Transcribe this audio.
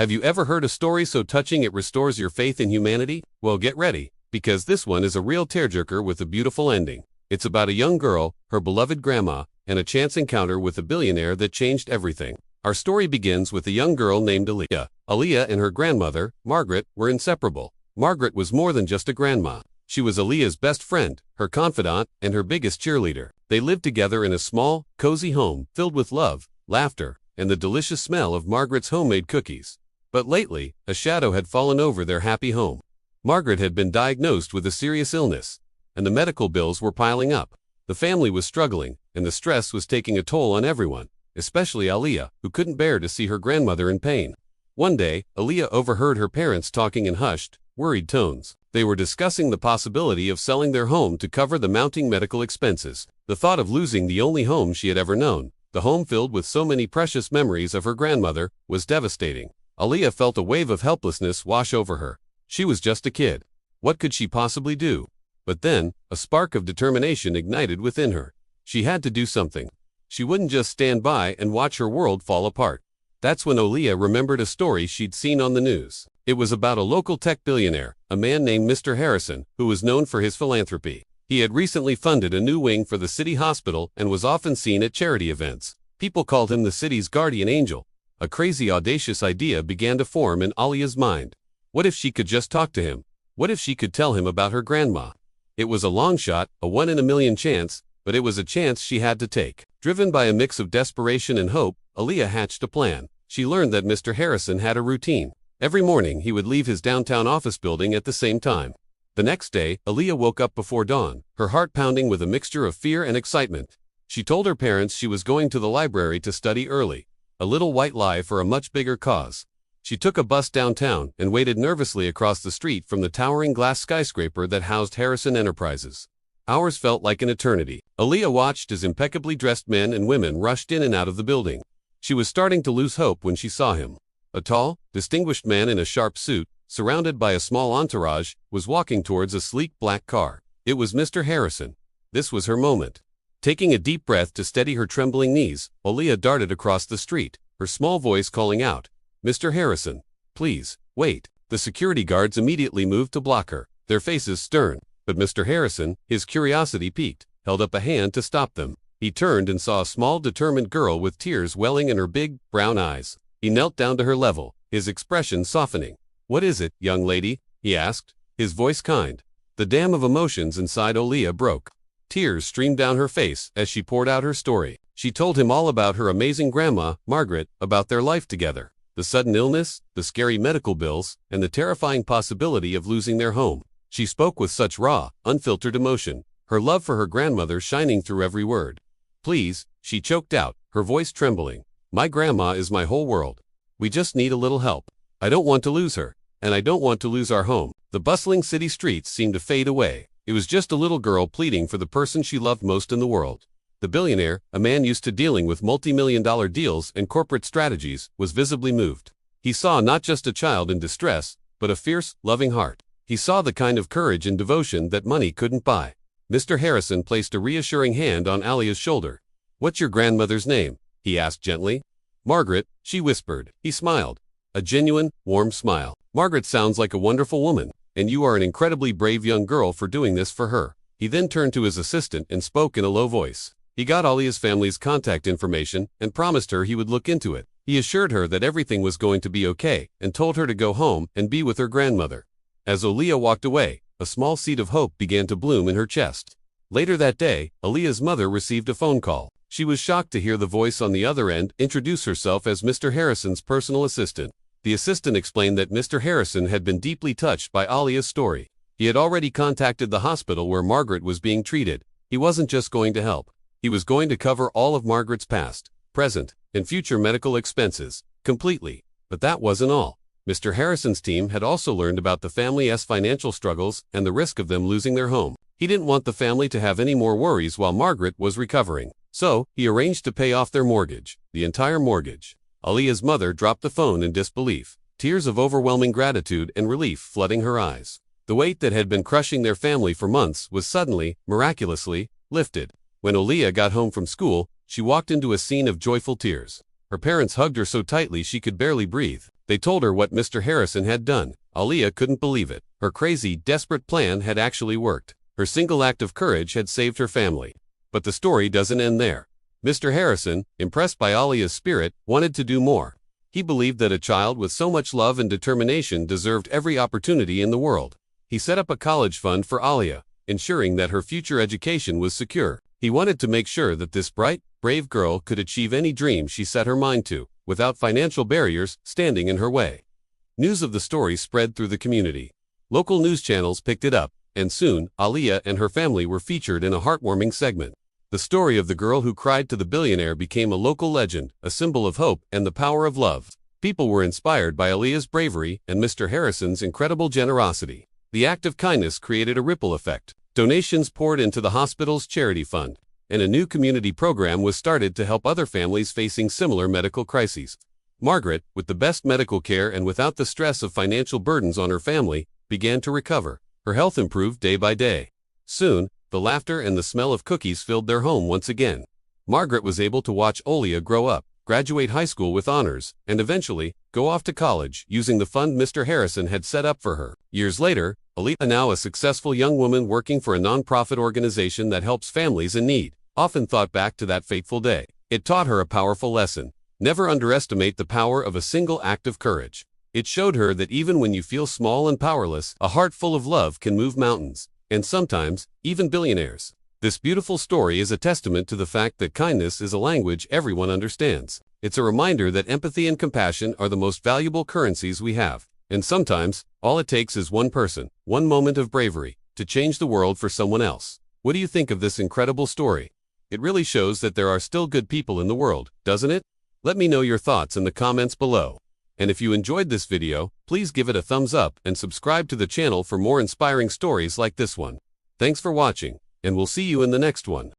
Have you ever heard a story so touching it restores your faith in humanity? Well, get ready, because this one is a real tearjerker with a beautiful ending. It's about a young girl, her beloved grandma, and a chance encounter with a billionaire that changed everything. Our story begins with a young girl named Aaliyah. Aaliyah and her grandmother, Margaret, were inseparable. Margaret was more than just a grandma. She was Aaliyah's best friend, her confidant, and her biggest cheerleader. They lived together in a small, cozy home filled with love, laughter, and the delicious smell of Margaret's homemade cookies. But lately, a shadow had fallen over their happy home. Margaret had been diagnosed with a serious illness, and the medical bills were piling up. The family was struggling, and the stress was taking a toll on everyone, especially Aaliyah, who couldn't bear to see her grandmother in pain. One day, Aaliyah overheard her parents talking in hushed, worried tones. They were discussing the possibility of selling their home to cover the mounting medical expenses. The thought of losing the only home she had ever known, the home filled with so many precious memories of her grandmother, was devastating. Aaliyah felt a wave of helplessness wash over her. She was just a kid. What could she possibly do? But then, a spark of determination ignited within her. She had to do something. She wouldn't just stand by and watch her world fall apart. That's when Aaliyah remembered a story she'd seen on the news. It was about a local tech billionaire, a man named Mr. Harrison, who was known for his philanthropy. He had recently funded a new wing for the city hospital and was often seen at charity events. People called him the city's guardian angel. A crazy, audacious idea began to form in Aaliyah's mind. What if she could just talk to him? What if she could tell him about her grandma? It was a long shot, a 1 in a million chance, but it was a chance she had to take. Driven by a mix of desperation and hope, Aaliyah hatched a plan. She learned that Mr. Harrison had a routine. Every morning he would leave his downtown office building at the same time. The next day, Aaliyah woke up before dawn, her heart pounding with a mixture of fear and excitement. She told her parents she was going to the library to study early. A little white lie for a much bigger cause. She took a bus downtown and waited nervously across the street from the towering glass skyscraper that housed Harrison Enterprises. Hours felt like an eternity. Aaliyah watched as impeccably dressed men and women rushed in and out of the building. She was starting to lose hope when she saw him. A tall, distinguished man in a sharp suit, surrounded by a small entourage, was walking towards a sleek black car. It was Mr. Harrison. This was her moment. Taking a deep breath to steady her trembling knees, Aaliyah darted across the street, her small voice calling out, "Mr. Harrison, please, wait." The security guards immediately moved to block her, their faces stern, but Mr. Harrison, his curiosity piqued, held up a hand to stop them. He turned and saw a small, determined girl with tears welling in her big, brown eyes. He knelt down to her level, his expression softening. "What is it, young lady?" he asked, his voice kind. The dam of emotions inside Aaliyah broke. Tears streamed down her face as she poured out her story. She told him all about her amazing grandma, Margaret, about their life together, the sudden illness, the scary medical bills, and the terrifying possibility of losing their home. She spoke with such raw, unfiltered emotion, her love for her grandmother shining through every word. "Please," she choked out, her voice trembling. "My grandma is my whole world. We just need a little help. I don't want to lose her, and I don't want to lose our home." The bustling city streets seemed to fade away. It was just a little girl pleading for the person she loved most in the world. The billionaire, a man used to dealing with multi-million-dollar deals and corporate strategies, was visibly moved. He saw not just a child in distress, but a fierce, loving heart. He saw the kind of courage and devotion that money couldn't buy. Mr. Harrison placed a reassuring hand on Aaliyah's shoulder. "What's your grandmother's name?" he asked gently. "Margaret," she whispered. He smiled. A genuine, warm smile. "Margaret sounds like a wonderful woman, and you are an incredibly brave young girl for doing this for her." He then turned to his assistant and spoke in a low voice. He got Aaliyah's family's contact information and promised her he would look into it. He assured her that everything was going to be okay and told her to go home and be with her grandmother. As Aaliyah walked away, a small seed of hope began to bloom in her chest. Later that day, Aaliyah's mother received a phone call. She was shocked to hear the voice on the other end introduce herself as Mr. Harrison's personal assistant. The assistant explained that Mr. Harrison had been deeply touched by Aaliyah's story. He had already contacted the hospital where Margaret was being treated. He wasn't just going to help. He was going to cover all of Margaret's past, present, and future medical expenses, completely. But that wasn't all. Mr. Harrison's team had also learned about the family's financial struggles and the risk of them losing their home. He didn't want the family to have any more worries while Margaret was recovering. So, he arranged to pay off their mortgage, the entire mortgage. Aaliyah's mother dropped the phone in disbelief, tears of overwhelming gratitude and relief flooding her eyes. The weight that had been crushing their family for months was suddenly, miraculously, lifted. When Aaliyah got home from school, she walked into a scene of joyful tears. Her parents hugged her so tightly she could barely breathe. They told her what Mr. Harrison had done. Aaliyah couldn't believe it. Her crazy, desperate plan had actually worked. Her single act of courage had saved her family. But the story doesn't end there. Mr. Harrison, impressed by Aaliyah's spirit, wanted to do more. He believed that a child with so much love and determination deserved every opportunity in the world. He set up a college fund for Aaliyah, ensuring that her future education was secure. He wanted to make sure that this bright, brave girl could achieve any dream she set her mind to, without financial barriers standing in her way. News of the story spread through the community. Local news channels picked it up, and soon, Aaliyah and her family were featured in a heartwarming segment. The story of the girl who cried to the billionaire became a local legend, a symbol of hope and the power of love. People were inspired by Aaliyah's bravery and Mr. Harrison's incredible generosity. The act of kindness created a ripple effect. Donations poured into the hospital's charity fund, and a new community program was started to help other families facing similar medical crises. Margaret, with the best medical care and without the stress of financial burdens on her family, began to recover. Her health improved day by day. Soon, the laughter and the smell of cookies filled their home once again. Margaret was able to watch Aaliyah grow up, graduate high school with honors, and eventually, go off to college using the fund Mr. Harrison had set up for her. Years later, Aaliyah, now a successful young woman working for a non-profit organization that helps families in need, often thought back to that fateful day. It taught her a powerful lesson. Never underestimate the power of a single act of courage. It showed her that even when you feel small and powerless, a heart full of love can move mountains, and sometimes, even billionaires. This beautiful story is a testament to the fact that kindness is a language everyone understands. It's a reminder that empathy and compassion are the most valuable currencies we have. And sometimes, all it takes is one person, one moment of bravery, to change the world for someone else. What do you think of this incredible story? It really shows that there are still good people in the world, doesn't it? Let me know your thoughts in the comments below. And if you enjoyed this video, please give it a thumbs up and subscribe to the channel for more inspiring stories like this one. Thanks for watching, and we'll see you in the next one.